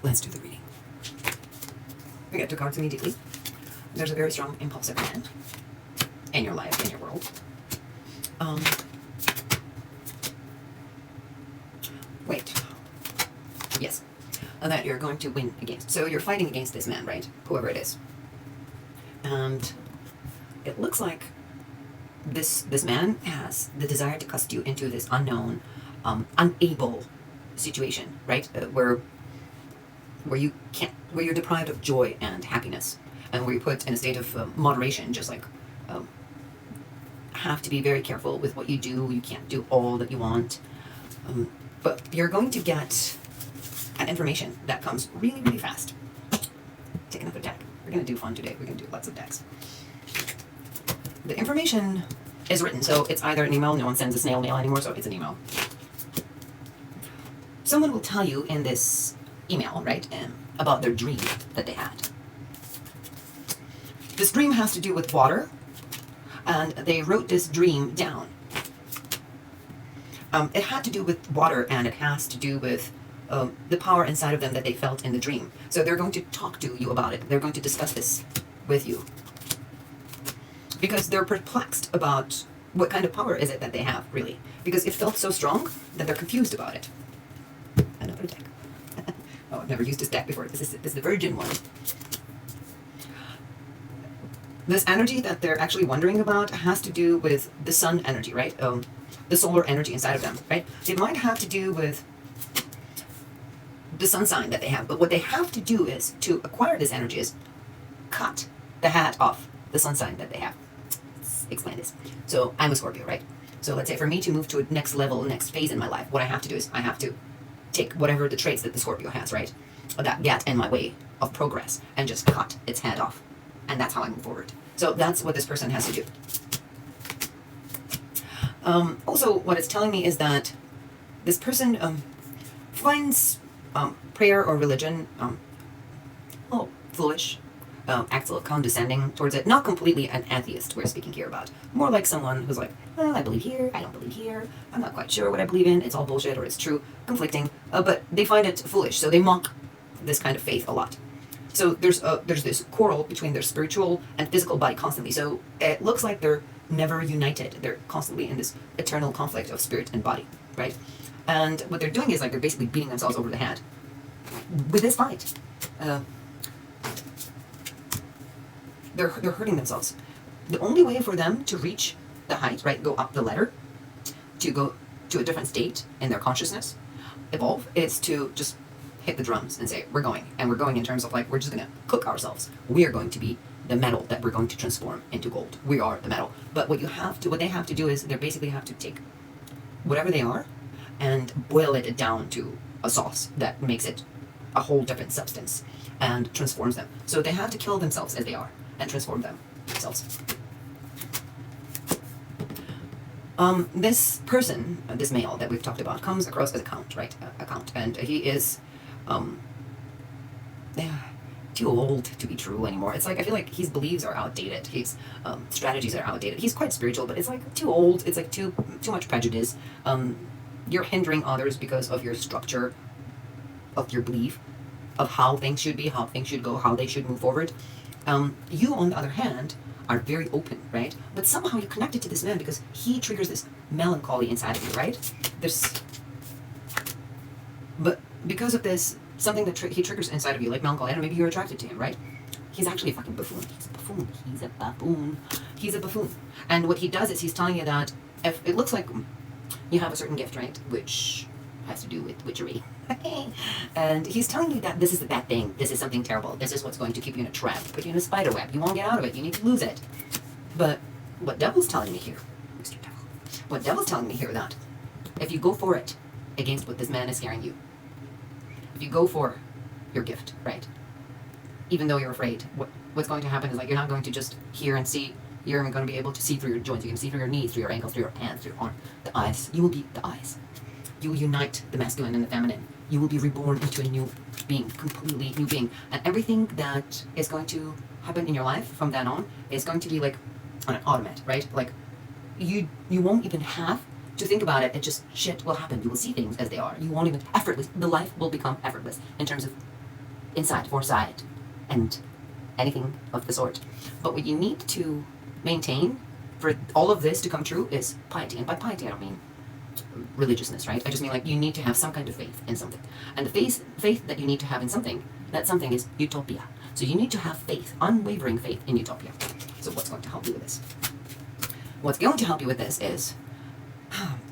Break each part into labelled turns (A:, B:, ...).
A: let's do the reading. We get two cards immediately. There's a very strong impulsive man in your life, in your world. Wait. Yes. That you're going to win against. So you're fighting against this man, right? Whoever it is. And it looks like this man has the desire to cast you into this unknown, unable situation, right? Where you're deprived of joy and happiness, and where you're put in a state of moderation, just like have to be very careful with what you do. You can't do all that you want, but you're going to get an information that comes really, really fast. Take another deck. We're going to do fun today. We're going to do lots of decks. The information is written, so it's either an email. No one sends a snail mail anymore, so it's an email. Someone will tell you in this email, right, about their dream that they had. This dream has to do with water, and they wrote this dream down. It had to do with water, and it has to do with the power inside of them that they felt in the dream. So they're going to talk to you about it. They're going to discuss this with you. Because they're perplexed about what kind of power is it that they have, really. Because it felt so strong that they're confused about it. Another deck. Oh, I've never used this deck before. This is the Virgin one. This energy that they're actually wondering about has to do with the sun energy, right? The solar energy inside of them, right? It might have to do with the sun sign that they have, but what they have to do is, to acquire this energy, is cut the hat off the sun sign that they have. Let's explain this. So I'm a Scorpio, right? So let's say for me to move to a next level, next phase in my life, what I have to do is I have to take whatever the traits that the Scorpio has, right, that get in my way of progress, and just cut its head off. And that's how I move forward. So that's what this person has to do. Also, what it's telling me is that this person finds prayer or religion foolish, acts a little condescending towards it. Not completely an atheist we're speaking here about. More like someone who's like, well, I believe here, I don't believe here, I'm not quite sure what I believe in, it's all bullshit or it's true, conflicting, but they find it foolish, so they mock this kind of faith a lot. So there's this quarrel between their spiritual and physical body constantly. So it looks like they're never united. They're constantly in this eternal conflict of spirit and body, right? And what they're doing is like they're basically beating themselves over the head with this fight. They're hurting themselves. The only way for them to reach the height, right, go up the ladder, to go to a different state in their consciousness, evolve, is to just hit the drums and say, we're going. And we're going in terms of like, we're just going to cook ourselves. We are going to be the metal that we're going to transform into gold. We are the metal. But what they have to do is they basically have to take whatever they are and boil it down to a sauce that makes it a whole different substance and transforms them. So they have to kill themselves as they are and transform themselves. This person, this male that we've talked about, comes across as a count, right? A count. And he is too old to be true anymore. It's like, I feel like his beliefs are outdated. His strategies are outdated. He's quite spiritual, but it's like too old. It's like too much prejudice. You're hindering others because of your structure, of your belief, of how things should be, how things should go, how they should move forward. You, on the other hand, are very open, right? But somehow you're connected to this man because he triggers this melancholy inside of you, right? But because of this, something that he triggers inside of you, like melancholy, and maybe you're attracted to him, right? He's actually a fucking buffoon. He's a buffoon. He's a buffoon. He's a buffoon. And what he does is he's telling you that if it looks like you have a certain gift, right? Which has to do with witchery. And he's telling you that this is the bad thing. This is something terrible. This is what's going to keep you in a trap, put you in a spider web. You won't get out of it. You need to lose it. But what Devil's telling me here, Mr. Devil, what Devil's telling me here that if you go for it against what this man is scaring you, if you go for your gift, right? Even though you're afraid, what's going to happen is like you're not going to just hear and see. You're going to be able to see through your joints. You can see through your knees, through your ankles, through your hands, through your arm, the eyes. You will be the eyes. You will unite the masculine and the feminine. You will be reborn into a new being, completely new being. And everything that is going to happen in your life from then on is going to be like on an automatic, right? Like you won't even have to think about it. It just shit will happen. You will see things as they are. You won't even effortless. The life will become effortless in terms of inside, foresight, and anything of the sort. But what you need to maintain for all of this to come true is piety. And by piety, I don't mean religiousness, right? I just mean like you need to have some kind of faith in something. And the faith that you need to have in something, that something is utopia. So you need to have faith, unwavering faith in utopia. So what's going to help you with this? What's going to help you with this is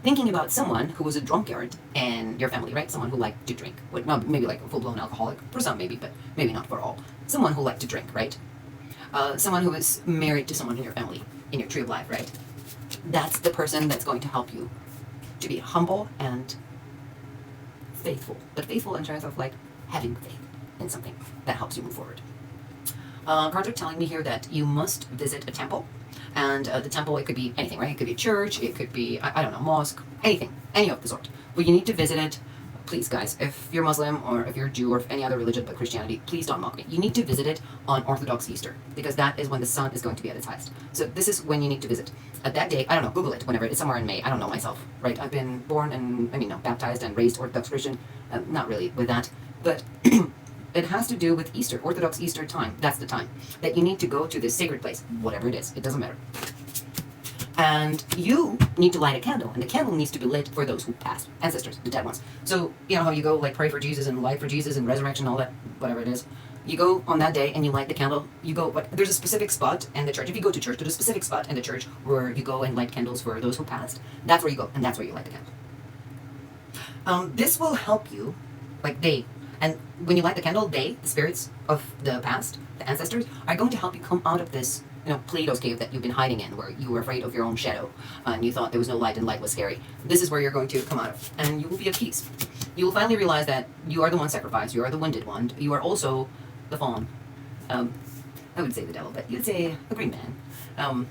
A: thinking about someone who was a drunkard in your family, right? Someone who liked to drink. Well, maybe like a full-blown alcoholic. For some, maybe, but maybe not for all. Someone who liked to drink, right? Someone who is married to someone in your family, in your tree of life, right? That's the person that's going to help you to be humble and faithful. But faithful in terms of like having faith in something that helps you move forward. Cards are telling me here that you must visit a temple. And the temple, it could be anything, right? It could be a church, it could be, I don't know, mosque, anything, any of the sort. But you need to visit it. Please, guys, if you're Muslim or if you're Jew or if any other religion but Christianity, please don't mock me. You need to visit it on Orthodox Easter because that is when the sun is going to be at its highest. So this is when you need to visit. At that day, I don't know, Google it whenever, it's somewhere in May. I don't know myself, right? I've been born and, baptized and raised Orthodox Christian. Not really with that, but it has to do with Easter, Orthodox Easter time. That's the time that you need to go to this sacred place, whatever it is. It doesn't matter. And you need to light a candle, and the candle needs to be lit for those who passed, ancestors, the dead ones. So, you know how you go, like, pray for Jesus and light for Jesus and resurrection, all that, whatever it is. You go on that day and you light the candle. You go, there's a specific spot in the church. If you go to church, there's a specific spot in the church where you go and light candles for those who passed. That's where you go, and that's where you light the candle. This will help you, like, and when you light the candle, the spirits of the past, the ancestors, are going to help you come out of this, Plato's cave that you've been hiding in, where you were afraid of your own shadow, and you thought there was no light and light was scary. This is where you're going to come out of, and you will be at peace. You will finally realize that you are the one sacrificed, you are the wounded one, you are also the fallen. I would say the devil, but you'd say the green man.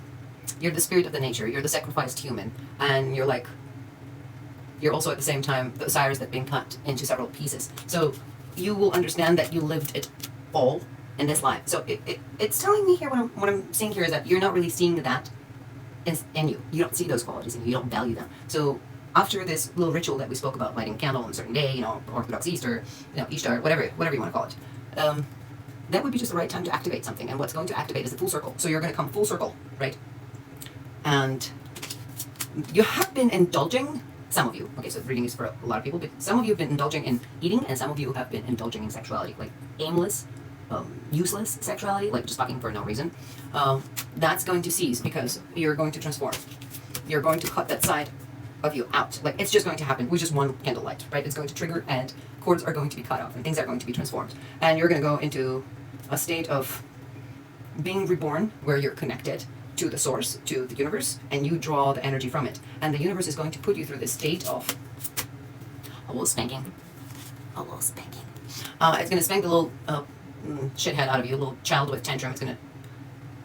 A: You're the spirit of the nature, you're the sacrificed human, and you're also at the same time the Osiris that's been cut into several pieces. So you will understand that you lived it all in this life. So it's telling me here, what I'm seeing here is that you're not really seeing that in you. You don't see those qualities in you. You don't value them. So after this little ritual that we spoke about, lighting a candle on a certain day, Orthodox Easter, Ishtar, whatever you want to call it, that would be just the right time to activate something. And what's going to activate is the full circle. So you're going to come full circle, right? And you have been indulging, some of you, okay, so the reading is for a lot of people, but some of you have been indulging in eating, and some of you have been indulging in sexuality, like aimless, useless sexuality, like just fucking for no reason. That's going to cease because you're going to transform. You're going to cut that side of you out. Like, it's just going to happen with just one candlelight, right? It's going to trigger, and cords are going to be cut off, and things are going to be transformed. And you're going to go into a state of being reborn where you're connected to the source, to the universe, and you draw the energy from it. And the universe is going to put you through this state of a little spanking. It's going to spank the little shithead out of you, a little child with tantrum. It's going to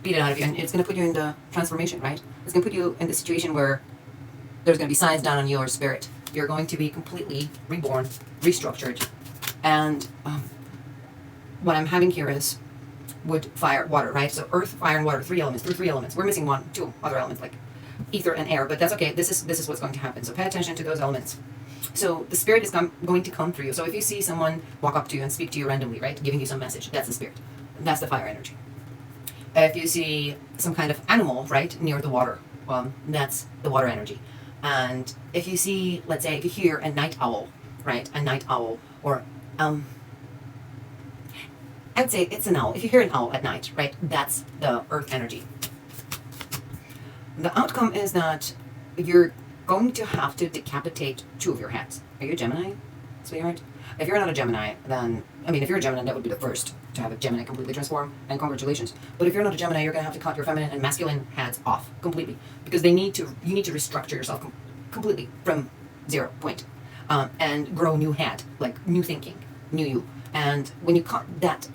A: beat it out of you, and it's going to put you in the transformation, right? It's going to put you in the situation where there's going to be signs down on your spirit. You're going to be completely reborn, restructured. And what I'm having here is wood, fire, water, right? So earth, fire, and water, three elements. We're missing two other elements, like ether and air, but that's okay. This is what's going to happen. So pay attention to those elements. So the spirit is going to come through you. So if you see someone walk up to you and speak to you randomly, right, giving you some message, that's the spirit. That's the fire energy. If you see some kind of animal, right, near the water, that's the water energy. And if you see, let's say, if you hear a night owl, right, or I would say it's an owl. If you hear an owl at night, right, that's the earth energy. The outcome is that you're going to have to decapitate 2 of your heads. Are you a Gemini, sweetheart? If you're not a Gemini, then, if you're a Gemini, that would be the first to have a Gemini completely transform, and congratulations. But if you're not a Gemini, you're going to have to cut your feminine and masculine heads off completely, because you need to restructure yourself completely from 0 point, and grow new head, like new thinking, new you. And when you cut that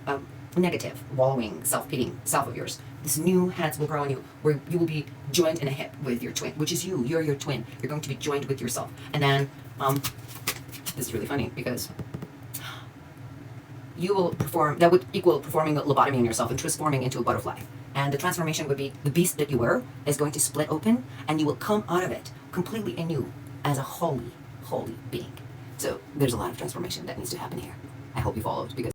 A: negative, wallowing, self-pitying self of yours, this new heads will grow on you, where you will be joined in a hip with your twin, which is you. You're your twin. You're going to be joined with yourself. And then, this is really funny, because you will perform, that would equal performing a lobotomy on yourself and transforming into a butterfly. And the transformation would be the beast that you were is going to split open, and you will come out of it completely anew as a holy, holy being. So there's a lot of transformation that needs to happen here. I hope you followed, because